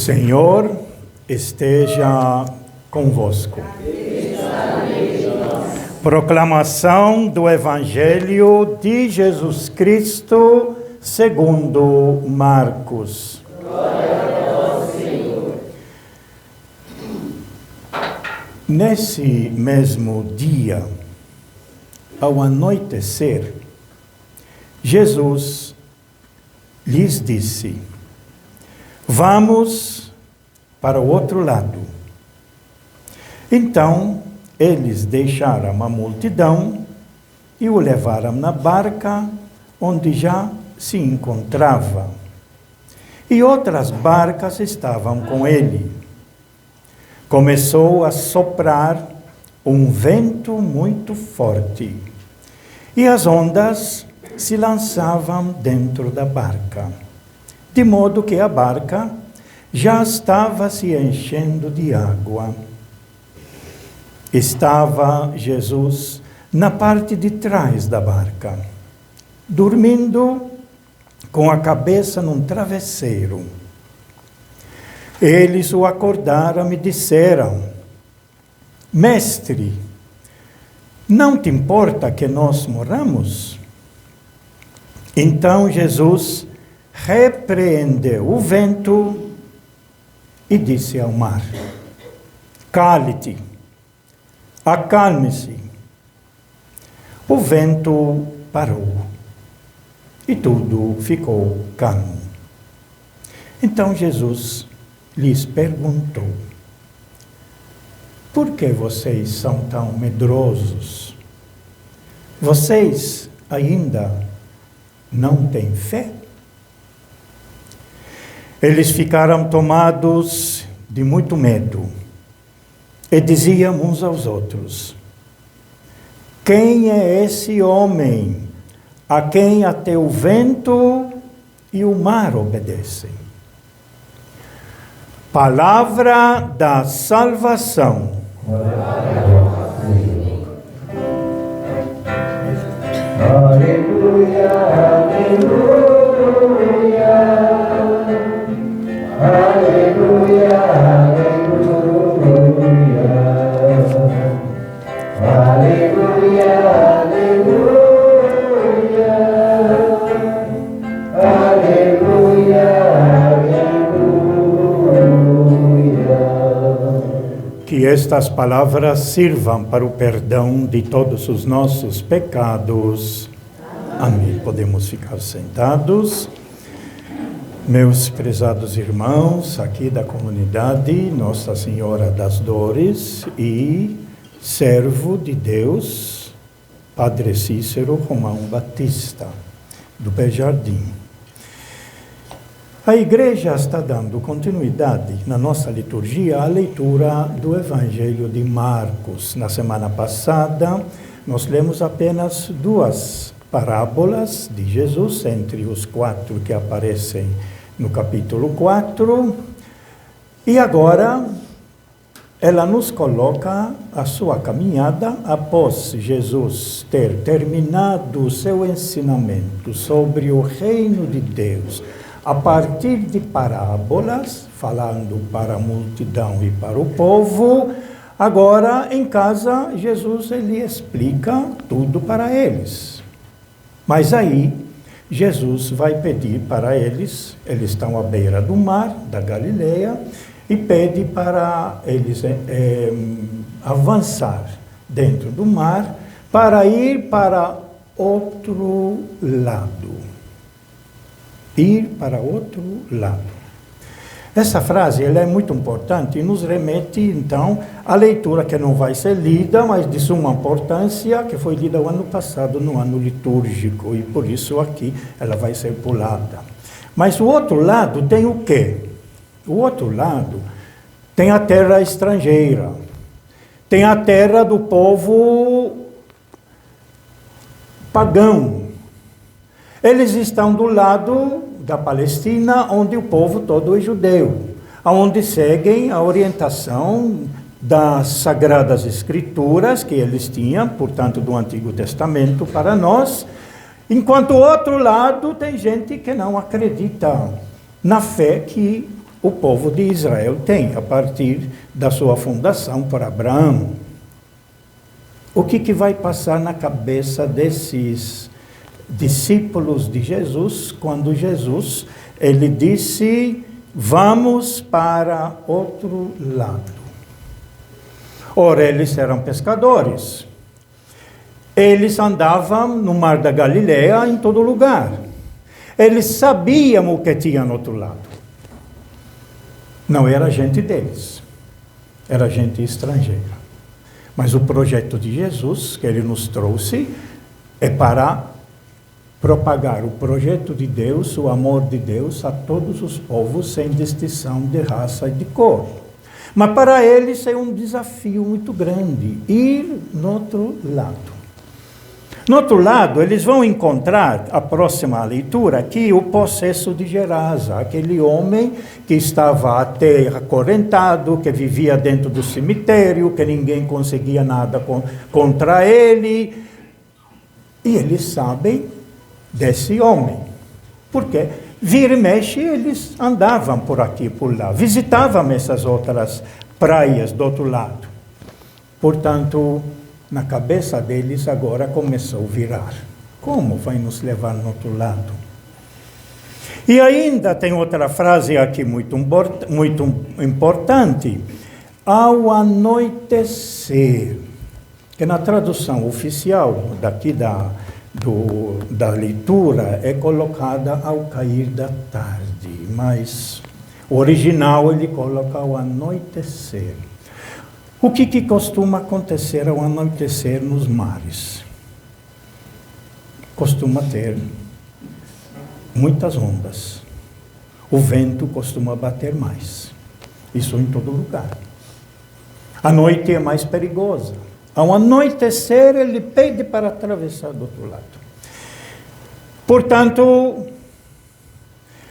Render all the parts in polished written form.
O Senhor esteja convosco. Proclamação do Evangelho de Jesus Cristo segundo Marcos. Glória a vós, Senhor. Nesse mesmo dia, ao anoitecer, Jesus lhes disse: vamos para o outro lado. Então, eles deixaram a multidão e o levaram na barca onde já se encontrava. E outras barcas estavam com ele. Começou a soprar um vento muito forte, e as ondas se lançavam dentro da barca, de modo que a barca já estava se enchendo de água. Estava Jesus na parte de trás da barca, dormindo com a cabeça num travesseiro. Eles o acordaram e disseram: Mestre, não te importa que nós morramos? Então Jesus repreendeu o vento e disse ao mar: cale-te, acalme-se. O vento parou e tudo ficou calmo. Então Jesus lhes perguntou: por que vocês são tão medrosos? Vocês ainda não têm fé? Eles ficaram tomados de muito medo e diziam uns aos outros: quem é esse homem a quem até o vento e o mar obedecem? Palavra da salvação. Aleluia, aleluia, aleluia, aleluia, aleluia, aleluia, aleluia. Que estas palavras sirvam para o perdão de todos os nossos pecados. Amém. Podemos ficar sentados. Meus prezados irmãos aqui da comunidade Nossa Senhora das Dores e servo de Deus, Padre Cícero Romão Batista, do Pé Jardim. A Igreja está dando continuidade na nossa liturgia à leitura do Evangelho de Marcos. Na semana passada, nós lemos apenas duas parábolas de Jesus, entre os 4 que aparecem no capítulo 4. E agora, ela nos coloca a sua caminhada após Jesus ter terminado o seu ensinamento sobre o reino de Deus, a partir de parábolas, falando para a multidão e para o povo. Agora, em casa, Jesus ele explica tudo para eles. Mas aí, Jesus vai pedir para eles estão à beira do mar, da Galileia, e pede para eles avançar dentro do mar para ir para outro lado. Ir para outro lado. Essa frase ela é muito importante e nos remete, então, à leitura que não vai ser lida, mas de suma importância, que foi lida o ano passado, no ano litúrgico, e por isso aqui ela vai ser pulada. Mas o outro lado tem o quê? O outro lado tem a terra estrangeira, tem a terra do povo pagão. Eles estão do lado da Palestina, onde o povo todo é judeu, onde seguem a orientação das Sagradas Escrituras que eles tinham, portanto, do Antigo Testamento para nós, enquanto o outro lado tem gente que não acredita na fé que o povo de Israel tem, a partir da sua fundação por Abraão. O que vai passar na cabeça desses discípulos de Jesus, quando Jesus, ele disse, vamos para outro lado. Ora, eles eram pescadores. Eles andavam no Mar da Galileia, em todo lugar. Eles sabiam o que tinha no outro lado. Não era gente deles, era gente estrangeira. Mas o projeto de Jesus, que ele nos trouxe, é para propagar o projeto de Deus, o amor de Deus a todos os povos, sem distinção de raça e de cor. Mas para eles é um desafio muito grande, ir no outro lado. No outro lado, eles vão encontrar, a próxima leitura aqui, o possesso de Gerasa, aquele homem que estava até acorrentado, que vivia dentro do cemitério, que ninguém conseguia nada contra ele. E eles sabem desse homem. Por quê? Vira e mexe, eles andavam por aqui e por lá, visitavam essas outras praias do outro lado. Portanto, na cabeça deles agora começou a virar. Como vai nos levar no outro lado? E ainda tem outra frase aqui muito importante. Ao anoitecer, que na tradução oficial daqui da leitura é colocada ao cair da tarde, mas o original ele coloca ao anoitecer. O que costuma acontecer ao anoitecer nos mares? Costuma ter muitas ondas. O vento costuma bater mais. Isso em todo lugar. A noite é mais perigosa. Ao anoitecer, ele pede para atravessar do outro lado. Portanto,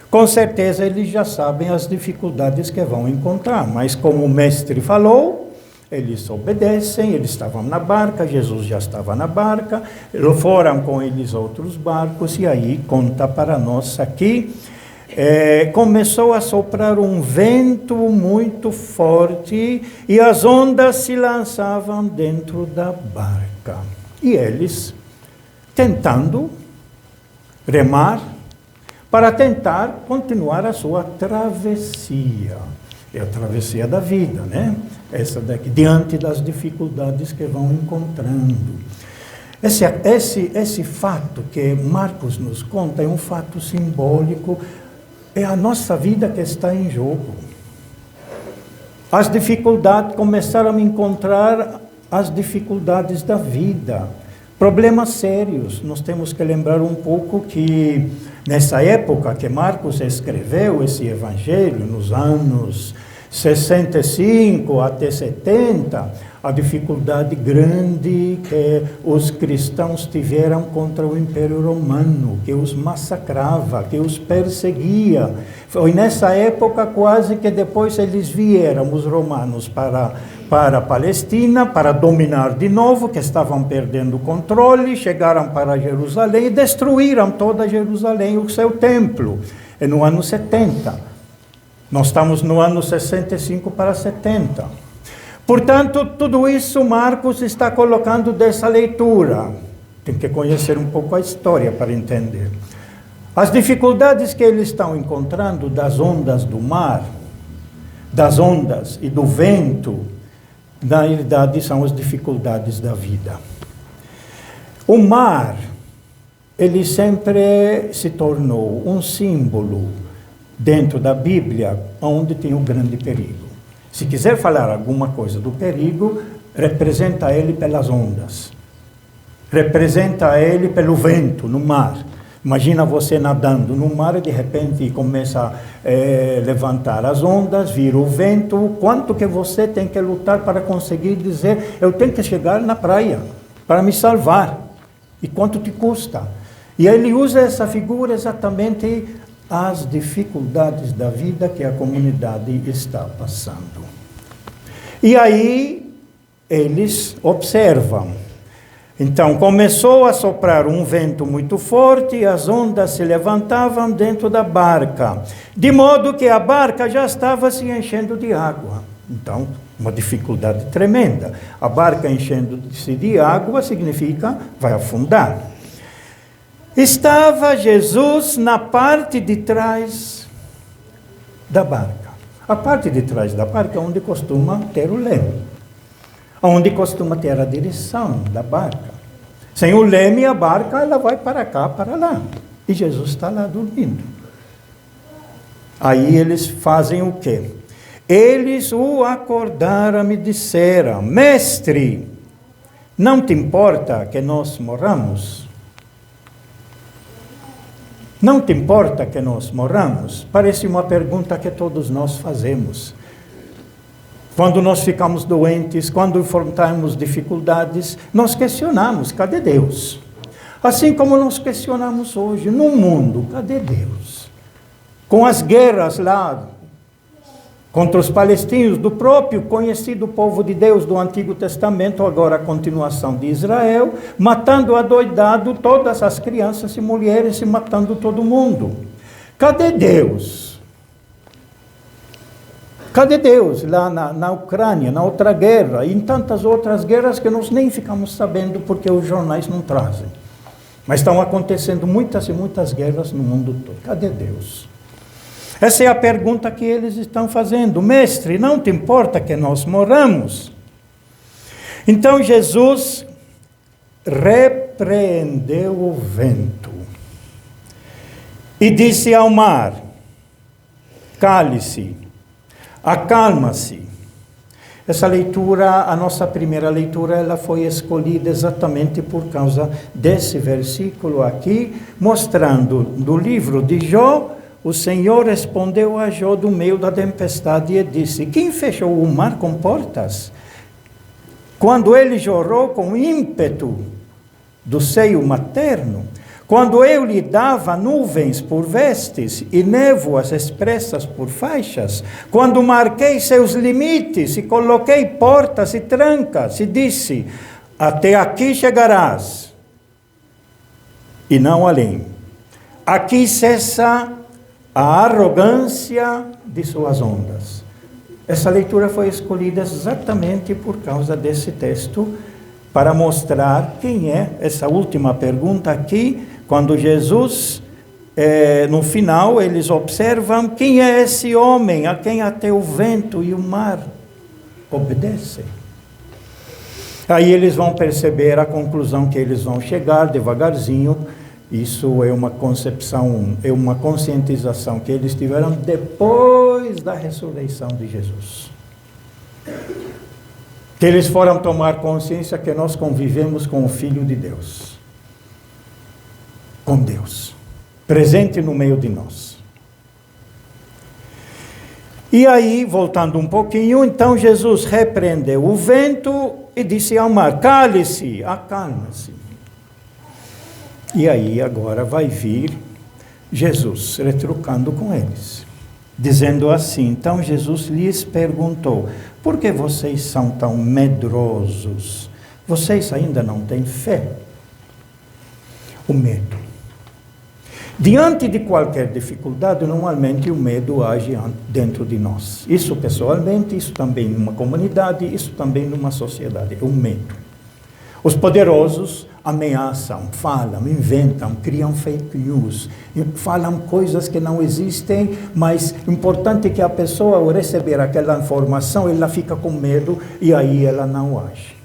com certeza eles já sabem as dificuldades que vão encontrar, mas como o mestre falou, eles obedecem, eles estavam na barca, Jesus já estava na barca, foram com eles outros barcos, e aí conta para nós aqui, começou a soprar um vento muito forte, e as ondas se lançavam dentro da barca. E eles, tentando remar, para tentar continuar a sua travessia. É a travessia da vida, né? Essa daqui, diante das dificuldades que vão encontrando. Esse fato que Marcos nos conta é um fato simbólico, é a nossa vida que está em jogo. As dificuldades, começaram a encontrar as dificuldades da vida, problemas sérios. Nós temos que lembrar um pouco que, nessa época que Marcos escreveu esse evangelho, nos anos 65 até 70, a dificuldade grande que os cristãos tiveram contra o Império Romano, que os massacrava, que os perseguia. Foi nessa época quase que depois eles vieram, os romanos, para a Palestina, para dominar de novo, que estavam perdendo o controle, chegaram para Jerusalém e destruíram toda Jerusalém, o seu templo, no ano 70. Nós estamos no ano 65 para 70. Portanto, tudo isso Marcos está colocando dessa leitura. Tem que conhecer um pouco a história para entender. As dificuldades que eles estão encontrando das ondas do mar, das ondas e do vento, na realidade são as dificuldades da vida. O mar, ele sempre se tornou um símbolo dentro da Bíblia, onde tem um grande perigo. Se quiser falar alguma coisa do perigo, representa ele pelas ondas. Representa ele pelo vento, no mar. Imagina você nadando no mar e de repente começa a levantar as ondas, vira o vento. Quanto que você tem que lutar para conseguir dizer, eu tenho que chegar na praia para me salvar. E quanto te custa? E ele usa essa figura exatamente as dificuldades da vida que a comunidade está passando. E aí eles observam. Então começou a soprar um vento muito forte e as ondas se levantavam dentro da barca, de modo que a barca já estava se enchendo de água. Então, uma dificuldade tremenda. A barca enchendo-se de água significa vai afundar. Estava Jesus na parte de trás da barca. A parte de trás da barca é onde costuma ter o leme, onde costuma ter a direção da barca. Sem o leme, a barca ela vai para cá, para lá. E Jesus está lá dormindo. Aí eles fazem o quê? Eles o acordaram e disseram: Mestre, não te importa que nós morramos? Não te importa que nós morramos? Parece uma pergunta que todos nós fazemos. Quando nós ficamos doentes, quando enfrentamos dificuldades, nós questionamos: cadê Deus? Assim como nós questionamos hoje no mundo: cadê Deus? Com as guerras lá contra os palestinos, do próprio conhecido povo de Deus do Antigo Testamento, agora a continuação de Israel, matando adoidado todas as crianças e mulheres e matando todo mundo. Cadê Deus? Cadê Deus lá na Ucrânia, na outra guerra, e em tantas outras guerras que nós nem ficamos sabendo porque os jornais não trazem. Mas estão acontecendo muitas e muitas guerras no mundo todo. Cadê Deus? Essa é a pergunta que eles estão fazendo. Mestre, não te importa que nós morramos? Então Jesus repreendeu o vento e disse ao mar: cale-se, acalma-se. Essa leitura, a nossa primeira leitura, ela foi escolhida exatamente por causa desse versículo aqui, mostrando do livro de Jó. O Senhor respondeu a Jó do meio da tempestade e disse: quem fechou o mar com portas? Quando ele jorrou com ímpeto do seio materno, quando eu lhe dava nuvens por vestes e névoas expressas por faixas, quando marquei seus limites e coloquei portas e trancas e disse: até aqui chegarás e não além. Aqui cessa a arrogância de suas ondas. Essa leitura foi escolhida exatamente por causa desse texto, para mostrar quem é essa última pergunta aqui, quando Jesus, no final, eles observam quem é esse homem a quem até o vento e o mar obedecem. Aí eles vão perceber a conclusão que eles vão chegar devagarzinho. Isso é uma concepção, é uma conscientização que eles tiveram depois da ressurreição de Jesus. Que eles foram tomar consciência que nós convivemos com o Filho de Deus. Com Deus. Presente no meio de nós. E aí, voltando um pouquinho, então Jesus repreendeu o vento e disse ao mar: cale-se, acalma-se. E aí agora vai vir Jesus retrucando com eles, dizendo assim: então Jesus lhes perguntou: por que vocês são tão medrosos? Vocês ainda não têm fé? O medo. Diante de qualquer dificuldade, normalmente o medo age dentro de nós. Isso pessoalmente, isso também numa comunidade, isso também numa sociedade. O medo. Os poderosos ameaçam, falam, inventam, criam fake news, falam coisas que não existem, mas o importante é que a pessoa, ao receber aquela informação, ela fica com medo e aí ela não age.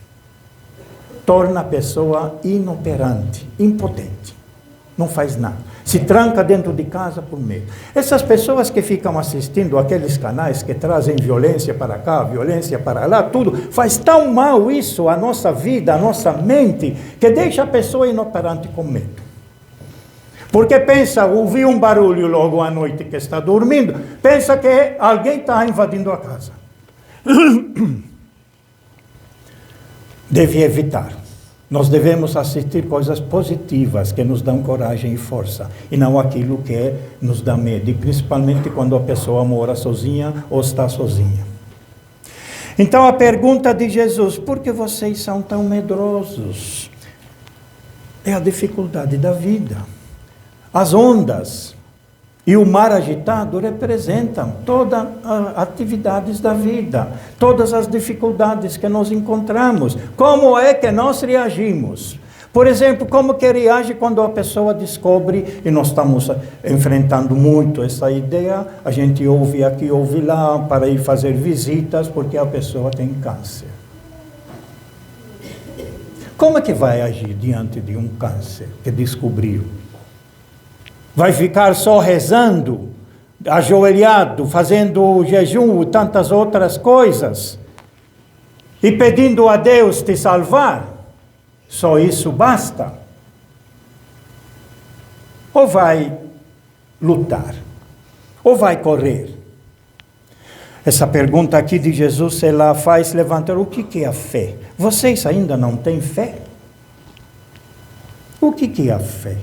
Torna a pessoa inoperante, impotente, não faz nada. Se tranca dentro de casa por medo. Essas pessoas que ficam assistindo aqueles canais que trazem violência para cá, violência para lá, tudo, faz tão mal isso à nossa vida, à nossa mente, que deixa a pessoa inoperante com medo. Porque pensa, ouvir um barulho logo à noite que está dormindo, pensa que alguém está invadindo a casa. Deve evitar. Nós devemos assistir coisas positivas que nos dão coragem e força, e não aquilo que nos dá medo, e principalmente quando a pessoa mora sozinha ou está sozinha. Então a pergunta de Jesus: por que vocês são tão medrosos? É a dificuldade da vida. As ondas e o mar agitado representam todas as atividades da vida, todas as dificuldades que nós encontramos. Como é que nós reagimos? Por exemplo, como que reage quando a pessoa descobre, e nós estamos enfrentando muito essa ideia, a gente ouve aqui, ouve lá, para ir fazer visitas, porque a pessoa tem câncer. Como é que vai agir diante de um câncer que descobriu? Vai ficar só rezando, ajoelhado, fazendo jejum e tantas outras coisas, e pedindo a Deus te salvar? Só isso basta? Ou vai lutar? Ou vai correr? Essa pergunta aqui de Jesus, ela faz levantar o que é a fé. Vocês ainda não têm fé? O que é a fé?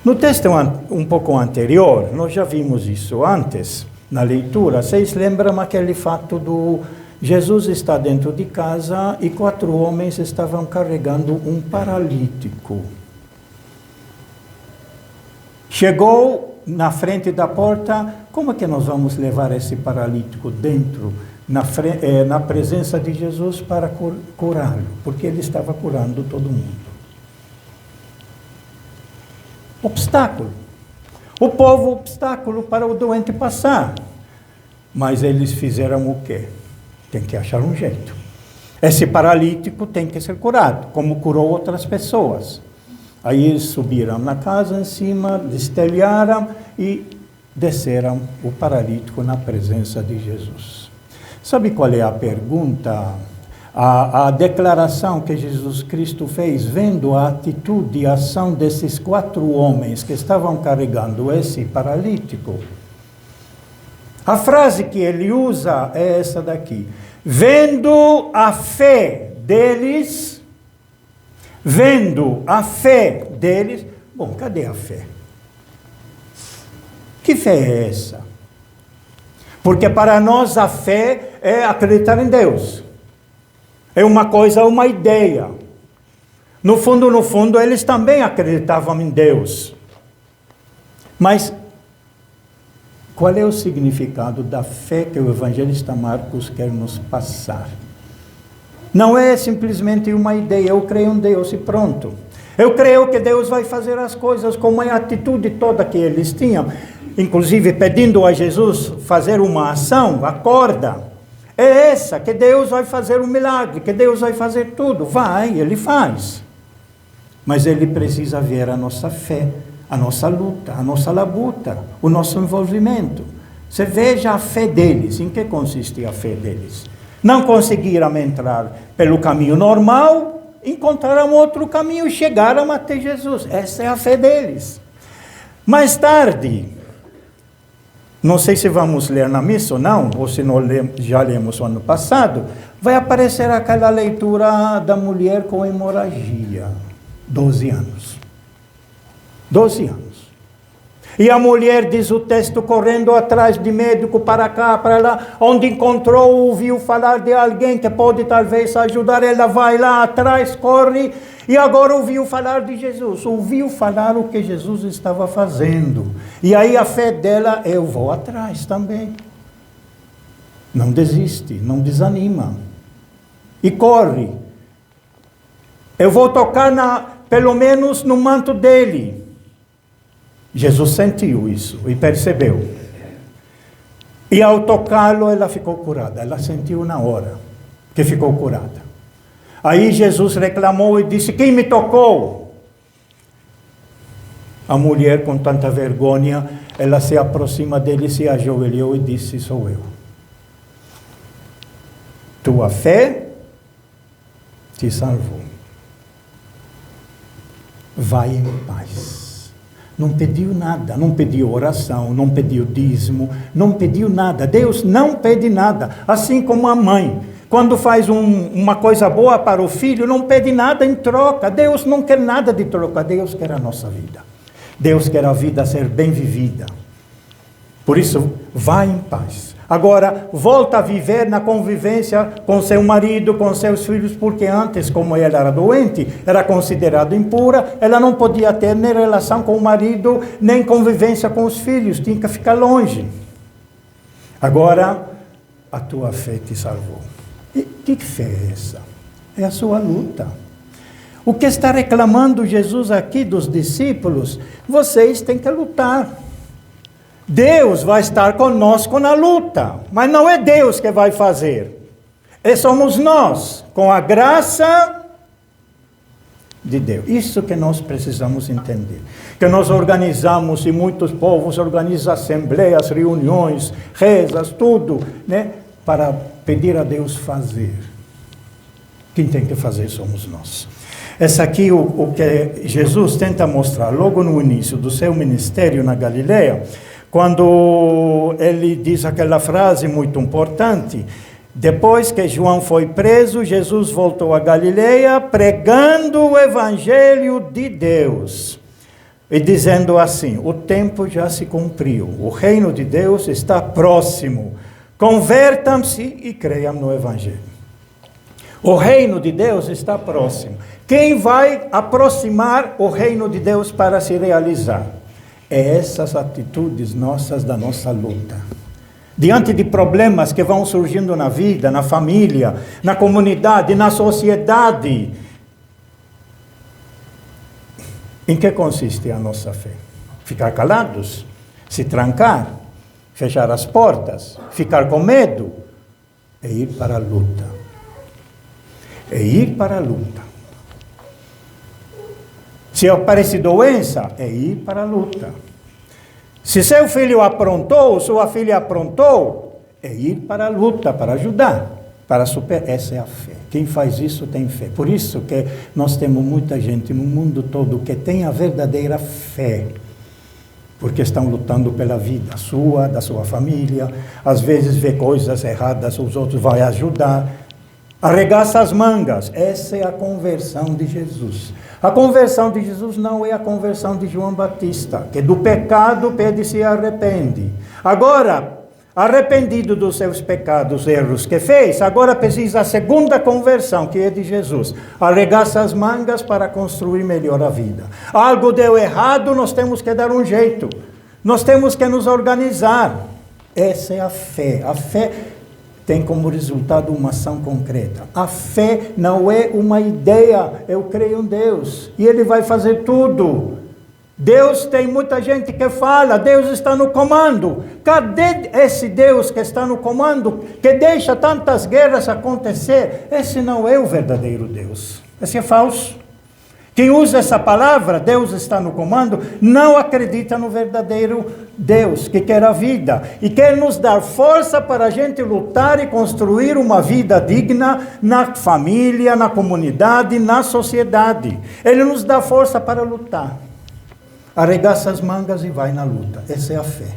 No texto um pouco anterior, nós já vimos isso antes, na leitura. Vocês lembram aquele fato do Jesus está dentro de casa e 4 homens estavam carregando um paralítico. Chegou na frente da porta, como é que nós vamos levar esse paralítico dentro, na presença de Jesus para curá-lo? Porque ele estava curando todo mundo. Obstáculo. O povo, obstáculo para o doente passar. Mas eles fizeram o quê? Tem que achar um jeito. Esse paralítico tem que ser curado, como curou outras pessoas. Aí eles subiram na casa em cima, destelharam e desceram o paralítico na presença de Jesus. Sabe qual é a pergunta? A declaração que Jesus Cristo fez, vendo a atitude e a ação desses 4 homens que estavam carregando esse paralítico. A frase que ele usa é essa daqui. Vendo a fé deles, bom, cadê a fé? Que fé é essa? Porque para nós a fé é acreditar em Deus. É uma coisa, uma ideia. No fundo, eles também acreditavam em Deus. Mas qual é o significado da fé que o evangelista Marcos quer nos passar? Não é simplesmente uma ideia, eu creio em Deus e pronto. Eu creio que Deus vai fazer as coisas, como é a atitude toda que eles tinham. Inclusive pedindo a Jesus fazer uma ação, acorda. É essa, que Deus vai fazer um milagre, que Deus vai fazer tudo. Vai, Ele faz. Mas Ele precisa ver a nossa fé, a nossa luta, a nossa labuta, o nosso envolvimento. Você veja a fé deles. Em que consiste a fé deles? Não conseguiram entrar pelo caminho normal, encontraram outro caminho e chegaram até Jesus. Essa é a fé deles. Mais tarde, não sei se vamos ler na missa ou não, ou se não já lemos o ano passado, vai aparecer aquela leitura da mulher com hemorragia. 12 anos. 12 anos. E a mulher, diz o texto, correndo atrás de médico para cá, para lá, onde encontrou, ouviu falar de alguém que pode talvez ajudar, ela vai lá atrás, corre, e agora ouviu falar de Jesus, ouviu falar o que Jesus estava fazendo. E aí a fé dela, eu vou atrás também. Não desiste, não desanima. E corre. Eu vou tocar pelo menos no manto dele. Jesus sentiu isso e percebeu. E ao tocá-lo, ela ficou curada. Ela sentiu na hora que ficou curada. Aí Jesus reclamou e disse: quem me tocou? A mulher, com tanta vergonha, ela se aproxima dele, se ajoelhou e disse: sou eu. Tua fé te salvou. Vai em paz. Não pediu nada, não pediu oração, não pediu dízimo, não pediu nada. Deus não pede nada. Assim como a mãe, quando faz uma coisa boa para o filho, não pede nada em troca. Deus não quer nada de troca. Deus quer a nossa vida. Deus quer a vida ser bem vivida. Por isso, vá em paz. Agora, volta a viver na convivência com seu marido, com seus filhos, porque antes, como ela era doente, era considerada impura, ela não podia ter nem relação com o marido, nem convivência com os filhos, tinha que ficar longe. Agora, a tua fé te salvou. E que fé é essa? É a sua luta. O que está reclamando Jesus aqui dos discípulos, vocês têm que lutar. Deus vai estar conosco na luta, mas não é Deus que vai fazer. Somos nós, com a graça de Deus. Isso que nós precisamos entender. Que nós organizamos, e muitos povos organizam assembleias, reuniões, rezas, tudo, né, para pedir a Deus fazer. Quem tem que fazer somos nós. Essa aqui o que Jesus tenta mostrar logo no início do seu ministério na Galileia, quando ele diz aquela frase muito importante: depois que João foi preso, Jesus voltou a Galileia pregando o Evangelho de Deus e dizendo assim: o tempo já se cumpriu, o reino de Deus está próximo, convertam-se e creiam no Evangelho. O reino de Deus está próximo. Quem vai aproximar o reino de Deus para se realizar? É essas atitudes nossas da nossa luta. Diante de problemas que vão surgindo na vida, na família, na comunidade, na sociedade. Em que consiste a nossa fé? Ficar calados? Se trancar? Fechar as portas? Ficar com medo? É ir para a luta. É ir para a luta. Se aparece doença, é ir para a luta. Se seu filho aprontou, sua filha aprontou, é ir para a luta, para ajudar, para superar. Essa é a fé. Quem faz isso tem fé. Por isso que nós temos muita gente no mundo todo que tem a verdadeira fé, porque estão lutando pela vida sua, da sua família. Às vezes vê coisas erradas, os outros vão ajudar. Arregaça as mangas. Essa é a conversão de Jesus. A conversão de Jesus não é a conversão de João Batista, que do pecado pede e se arrepende. Agora, arrependido dos seus pecados, erros que fez, agora precisa a segunda conversão, que é de Jesus. Arregaça as mangas para construir melhor a vida. Algo deu errado, nós temos que dar um jeito. Nós temos que nos organizar. Essa é a fé. A fé tem como resultado uma ação concreta. A fé não é uma ideia. Eu creio em Deus e Ele vai fazer tudo. Deus, tem muita gente que fala, Deus está no comando. Cadê esse Deus que está no comando, que deixa tantas guerras acontecer? Esse não é o verdadeiro Deus. Esse é falso. Quem usa essa palavra, Deus está no comando, não acredita no verdadeiro Deus, que quer a vida. E quer nos dar força para a gente lutar e construir uma vida digna na família, na comunidade, na sociedade. Ele nos dá força para lutar. Arregaça as mangas e vai na luta. Essa é a fé.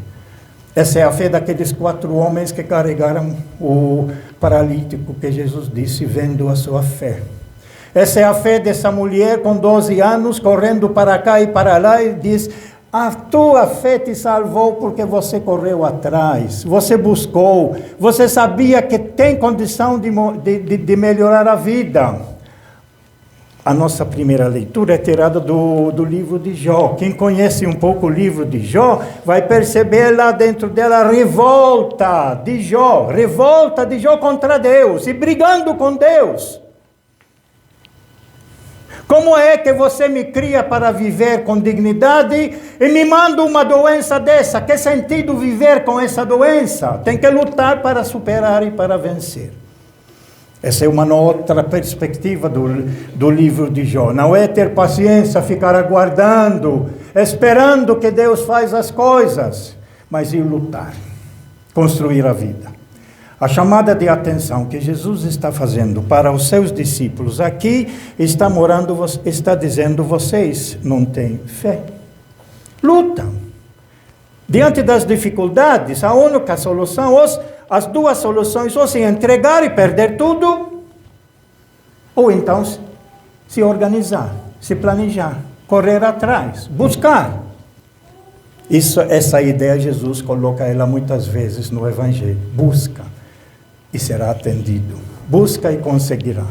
Essa é a fé daqueles 4 homens que carregaram o paralítico, que Jesus disse, vendo a sua fé. Essa é a fé dessa mulher com 12 anos, correndo para cá e para lá, e diz: a tua fé te salvou porque você correu atrás, você buscou, você sabia que tem condição de melhorar a vida. A nossa primeira leitura é tirada do livro de Jó. Quem conhece um pouco o livro de Jó, vai perceber lá dentro dela a revolta de Jó contra Deus, e brigando com Deus. Como é que você me cria para viver com dignidade e me manda uma doença dessa? Que sentido viver com essa doença? Tem que lutar para superar e para vencer. Essa é uma outra perspectiva do livro de Jó. Não é ter paciência, ficar aguardando, esperando que Deus faz as coisas, mas ir lutar, construir a vida. A chamada de atenção que Jesus está fazendo para os seus discípulos aqui está dizendo: vocês não têm fé. Lutam. Diante das dificuldades, a única solução, as duas soluções, ou se entregar e perder tudo, ou então se organizar, se planejar, correr atrás, buscar. Essa ideia Jesus coloca ela muitas vezes no Evangelho. Busca e será atendido. Busca e conseguirá.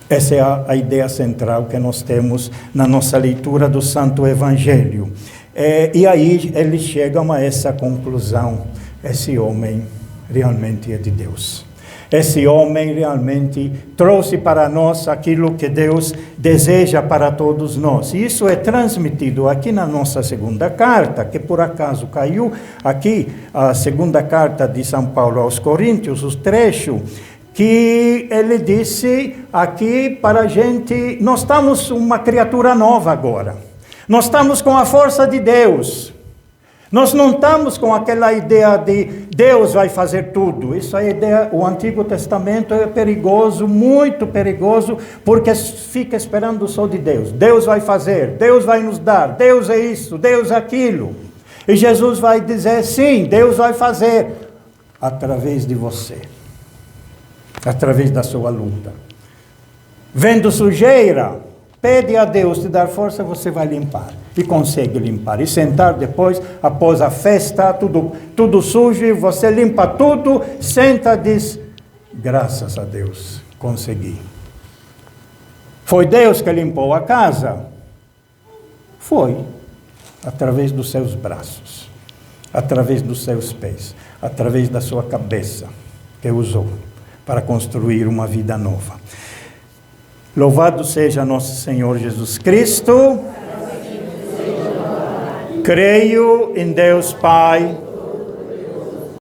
Essa é a ideia central que nós temos na nossa leitura do Santo Evangelho. E aí eles chegam a essa conclusão: esse homem realmente é de Deus. Esse homem realmente trouxe para nós aquilo que Deus deseja para todos nós. E isso é transmitido aqui na nossa segunda carta, que por acaso caiu aqui, a segunda carta de São Paulo aos Coríntios, o trecho que ele disse aqui para a gente: nós estamos uma criatura nova agora. Nós estamos com a força de Deus. Nós não estamos com aquela ideia de Deus vai fazer tudo. Isso é a ideia, o Antigo Testamento é perigoso, muito perigoso, porque fica esperando só de Deus. Deus vai fazer, Deus vai nos dar, Deus é isso, Deus é aquilo. E Jesus vai dizer: sim, Deus vai fazer através de você, através da sua luta. Vendo sujeira, pede a Deus te dar força, você vai limpar. E consegue limpar. E sentar depois, após a festa, tudo sujo, você limpa tudo, senta e diz: graças a Deus, consegui. Foi Deus que limpou a casa? Foi. Através dos seus braços, através dos seus pés, através da sua cabeça, que usou para construir uma vida nova. Louvado seja nosso Senhor Jesus Cristo. Creio em Deus Pai,